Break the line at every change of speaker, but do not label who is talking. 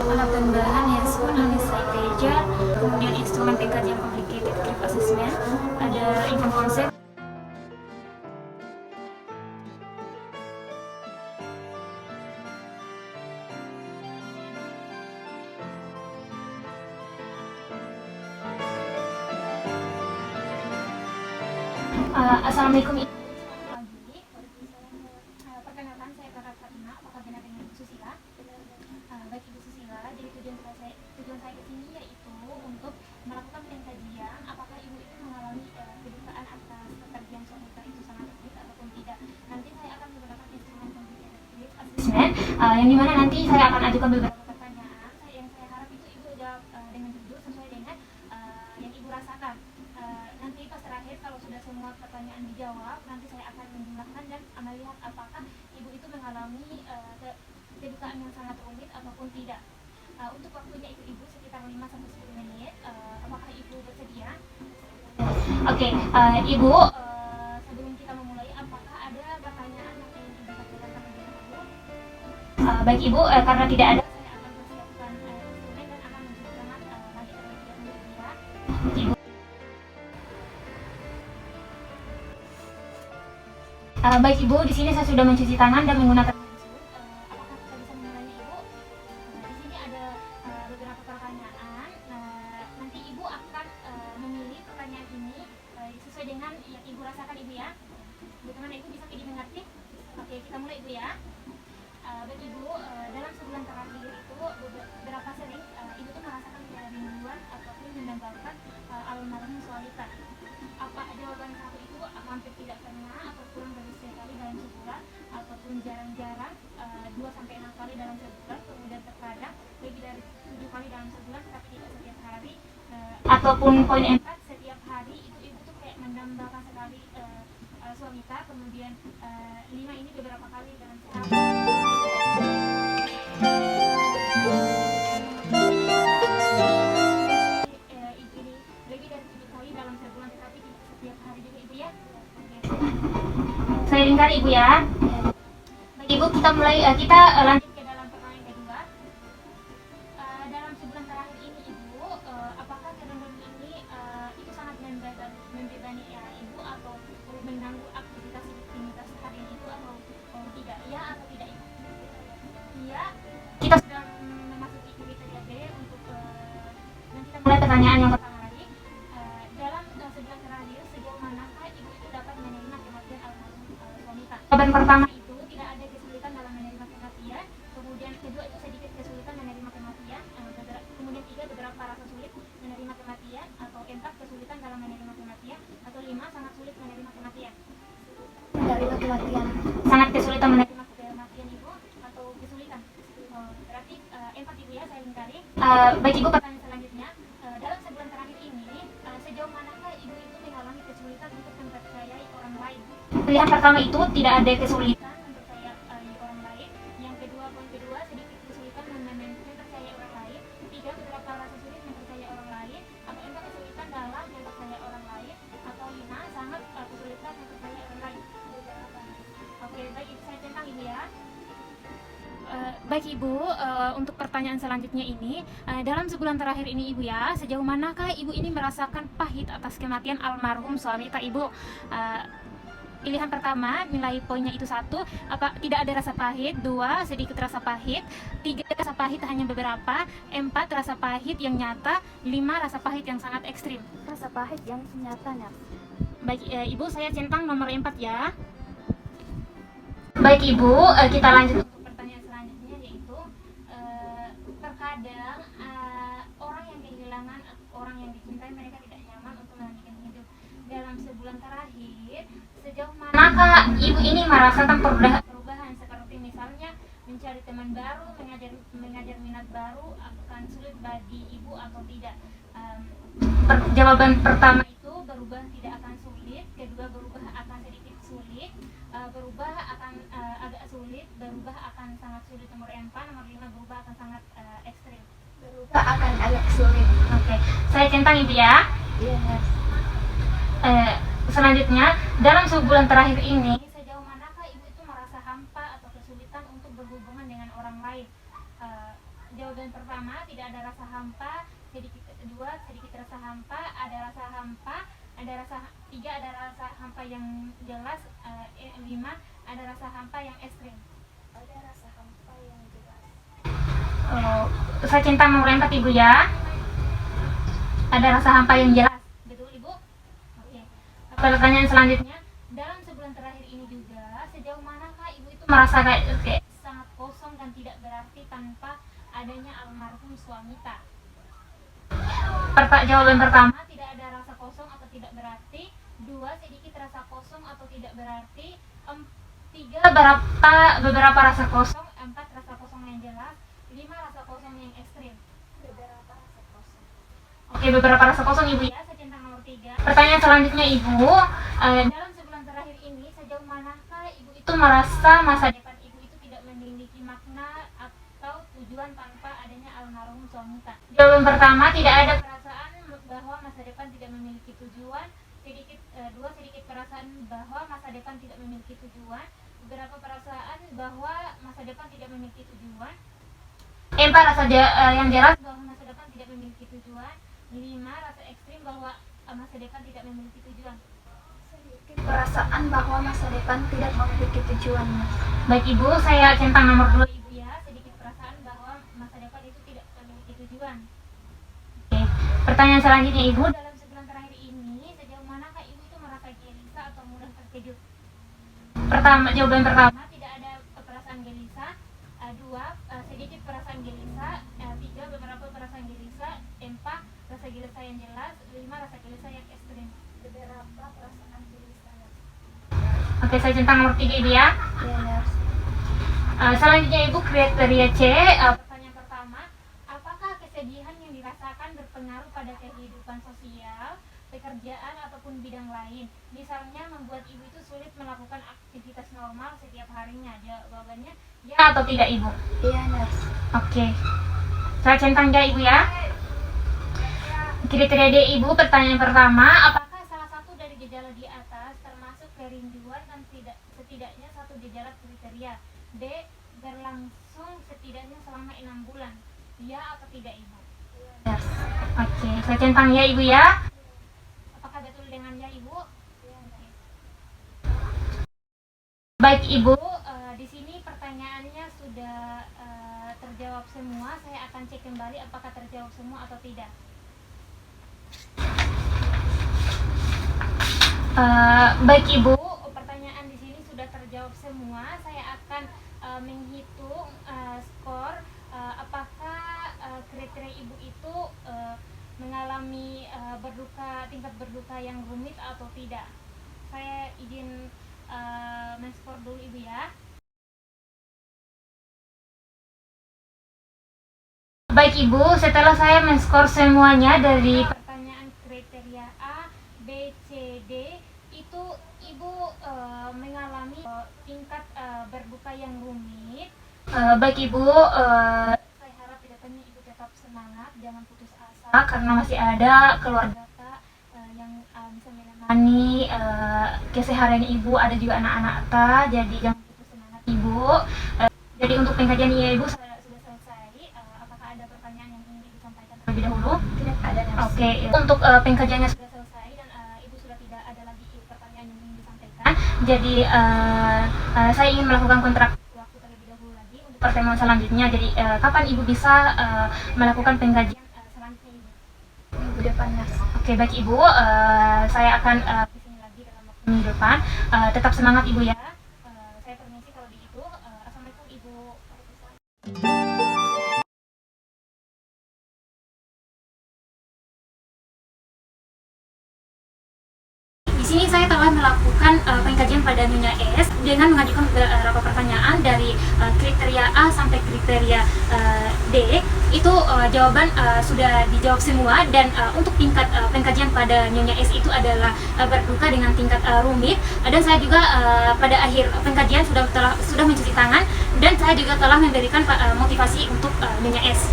alat tambahan handphone, anesthesia, kemudian instrumen pengkajian complicated grip assessment, ada infant consent. Assalamualaikum. Perkenalkan, saya Kakak Fatima. Apakah benar dengan Ibu Susila? Baik Ibu Susila, jadi tujuan saya ke sini yaitu untuk melakukan pengkajian apakah Ibu itu mengalami kedukaan atas kepergian suami itu sangat aktif ataupun tidak. Nanti saya akan menggunakan instrumen complicated grip assessment, yang dimana nanti saya akan ajukan beberapa pertanyaan yang saya harap itu Ibu jawab dengan jujur sesuai dengan yang Ibu rasakan. Nanti pas terakhir kalau sudah semua pertanyaan dijawab, nanti saya akan menjumlahkan dan melihat apakah Ibu itu mengalami kedukaan yang sangat rumit ataupun tidak. Untuk waktunya itu Ibu sekitar 5-10 menit. Apakah Ibu bersedia? Oke, Ibu, sebelum kita memulai, apakah ada pertanyaan yang ingin Ibu sampaikan terlebih dahulu? Baik Ibu, karena tidak ada, saya akan persiapkan instrumen dan akan menjumlahkan lagi terlebih dahulu ya. Ibu. Baik Ibu, di sini saya sudah mencuci tangan dan menggunakan tisu. Apakah kita bisa memulainya Ibu? Di sini ada beberapa pertanyaan. Nanti Ibu akan memilih pertanyaan ini sesuai dengan yang Ibu rasakan Ibu ya. Bagaimana Ibu, bisa dimengerti? Oke, kita mulai Ibu ya. Baik Ibu, dalam sebulan terakhir itu berapa sering Ibu tuh merasakan kerinduan ataupun mendambakan almarhum suaminya? Apa jawaban satu itu hampir tidak pernah, atau kurang dari sekali dalam sebulan, ataupun jarang-jarang 2-6 kali dalam sebulan, kemudian terkadang lebih dari 7 kali dalam sebulan tapi tidak setiap hari, ataupun poin 4, setiap hari itu Ibu tuh kayak mendambakan sekali suamita, kemudian 5 ini beberapa kali dalam sehari. Saya lingkar Ibu ya. Baik Ibu, kita mulai, kita lanjut ke dalam pertanyaan kedua. Dalam sebulan terakhir ini Ibu, apakah kerinduan ini itu sangat membebani Ibu atau mengganggu aktivitas harian Ibu atau tidak? Ya atau tidak Ibu? Iya. Kita sudah memasuki kriteria B untuk dan kita mulai pertanyaan yang pertama lagi. Dalam sebulan terakhir, sejauh manakah Ibu itu dapat menerima kematian almarhum suamita? Jawaban pertama itu tidak ada kesulitan dalam menerima kematian. Kemudian kedua itu sedikit kesulitan menerima kematian. Kemudian 3, beberapa rasa sulit menerima kematian. Atau 4, kesulitan dalam menerima kematian. Atau 5, sangat sulit menerima kematian. Menerima kematian. Sangat kesulitan menerima kematian Ibu atau kesulitan? Berarti 4 Ibu ya, saya lingkari. Baik Ibu, pertanyaan selanjutnya. Dalam sebulan terakhir ini, sejauh manakah Ibu itu mengalami kesulitan untuk mempercayai orang lain? Pilihan pertama itu tidak ada kesulitan mempercayai orang lain. Yang kedua, poin kedua, sedikit kesulitan mempercayai orang lain. 3, beberapa rasa sulit mempercayai orang lain. Atau 4, kesulitan dalam mempercayai orang lain. Atau 5, sangat kesulitan mempercayai orang lain. Oke, baik Ibu, saya centang Ibu ya. Baik Ibu, untuk pertanyaan selanjutnya ini, dalam sebulan terakhir ini Ibu ya, sejauh manakah Ibu ini merasakan pahit atas kematian almarhum suami Ibu? Pilihan pertama, nilai poinnya itu 1, tidak ada rasa pahit. 2, sedikit rasa pahit. 3, rasa pahit hanya beberapa. 4, rasa pahit yang nyata. 5, rasa pahit yang sangat ekstrim.
Rasa pahit yang nyatanya.
Baik Ibu, saya centang nomor 4 ya. Baik Ibu, kita lanjut untuk pertanyaan selanjutnya, yaitu terkadang orang yang kehilangan orang yang dicintai, mereka tidak nyaman untuk melanjutkan hidup. Dalam sebulan terakhir, sejauh manakah Ibu ini merasakan perubahan seperti misalnya mencari teman baru, mengajar minat baru akan sulit bagi Ibu atau tidak? Jawaban pertama itu berubah tidak akan sulit, kedua berubah akan sedikit sulit, berubah akan agak sulit, berubah akan sangat sulit nomor 4, nomor 5 berubah akan sangat ekstrim.
Berubah akan agak sulit.
Oke, saya centang Ibu ya.
Iya.
Selanjutnya, dalam sebulan terakhir ini, sejauh manakah Ibu itu merasa hampa atau kesulitan untuk berhubungan dengan orang lain? jawaban pertama tidak ada rasa hampa, kedua sedikit rasa hampa, ada rasa hampa, ada rasa tiga ada rasa hampa yang jelas, lima ada rasa hampa yang ekstrim.
Ada rasa hampa yang jelas.
Saya centang nomor 4 Ibu ya. Ada rasa hampa yang jelas, betul Ibu? Oke. Pertanyaan selanjutnya, dalam sebulan terakhir ini juga sejauh manakah Ibu itu merasa kayak sangat kosong dan tidak berarti tanpa adanya almarhum suami tak? Jawaban pertama tidak ada rasa kosong atau tidak berarti, dua sedikit rasa kosong atau tidak berarti, tiga beberapa rasa kosong, empat rasa kosong yang jelas, lima rasa kosong yang ekstrim.
Beberapa rasa kosong.
Oke, beberapa rasa kosong Ibu ya. Saya centang nomor 3. Pertanyaan selanjutnya Ibu, dalam sebulan terakhir ini sejauh manakah Ibu itu merasa masa depan Ibu itu tidak memiliki makna atau tujuan tanpa adanya almarhum suami tak? Jawaban pertama tidak ada perasaan bahwa masa depan tidak memiliki tujuan, dua sedikit perasaan bahwa masa depan tidak memiliki tujuan, beberapa perasaan bahwa masa depan tidak memiliki tujuan, empat rasa yang jelas bahwa masa depan tidak memiliki tujuan, lima rasa ekstrim bahwa masa depan tidak memiliki tujuan.
Sedikit perasaan bahwa masa depan tidak memiliki tujuan.
Baik Ibu, saya centang nomor 2 Ibu ya, sedikit perasaan bahwa masa depan itu tidak memiliki tujuan. Oke. Pertanyaan selanjutnya Ibu, dalam sebulan terakhir ini sejauh manakah Ibu itu merasa gelisah atau mudah terkejut? Jawaban pertama tidak ada perasaan gelisah, dua sedikit perasaan gelisah, tiga beberapa perasaan gelisah, empat rasa gelisah yang jelas, lima rasa gelisah yang ekstrim.
Beberapa perasaan gelisah.
Oke, saya centang nomor 3 Ibu ya.
Iya.
Selanjutnya Ibu, kriteria C. Pertanyaan pertama, apakah kesedihan yang dirasakan berpengaruh pada kehidupan sosial, pekerjaan ataupun bidang lain? Misalnya membuat Ibu itu sulit melakukan aktivitas normal setiap harinya. Jawabannya ya atau tidak Ibu?
Iya, Nurse.
Oke. Saya centang ya Ibu ya. Kriteria D Ibu, pertanyaan pertama, apakah salah satu dari gejala di atas termasuk kerinduan dan setidaknya satu gejala kriteria? D. Berlangsung setidaknya selama 6 bulan. Ya atau tidak Ibu?
Nurse.
Oke, saya centang ya Ibu ya. Apakah betul dengan ya Ibu? Oke. Baik Ibu, di sini pertanyaannya sudah terjawab semua. Saya akan cek kembali apakah terjawab semua atau tidak. Baik Ibu, pertanyaan di sini sudah terjawab semua. Saya akan menghitung skor apakah kriteria Ibu itu mengalami tingkat berduka yang rumit atau tidak. Saya izin men-skor dulu Ibu ya. Baik Ibu, setelah saya men-skor semuanya dari pertanyaan kriteria A, B, C, D, itu Ibu mengalami tingkat berduka yang rumit. Baik Ibu, saya harap kedepannya Ibu tetap semangat, jangan putus asa karena masih ada keluarga yang bisa menemani keseharian Ibu, ada juga anak-anak jadi jangan putus semangat Ibu. Jadi untuk pengkajian Ibu sudah selesai. Apakah ada pertanyaan yang ingin disampaikan terlebih dahulu?
Tidak ada, Nurse.
Oke, untuk pengkajiannya sudah selesai dan Ibu sudah tidak ada lagi pertanyaan yang ingin disampaikan. Jadi saya ingin melakukan kontrak waktu terlebih dahulu lagi untuk pertemuan selanjutnya. Jadi kapan Ibu bisa melakukan pengkajian selanjutnya Ibu?
Minggu depan, Nurse.
Oke, baik Ibu, saya akan kesini lagi dalam waktu minggu depan. Tetap semangat Ibu ya. Saya permisi kalau begitu. Assalamualaikum Ibu. Di sini saya telah melakukan pengkajian pada Nyonya S dengan mengajukan beberapa pertanyaan dari kriteria A sampai kriteria D. Itu jawaban sudah dijawab semua dan untuk tingkat pengkajian pada Nyonya S itu adalah berduka dengan tingkat rumit. Dan saya juga pada akhir pengkajian sudah mencuci tangan dan saya juga telah memberikan motivasi untuk Nyonya S.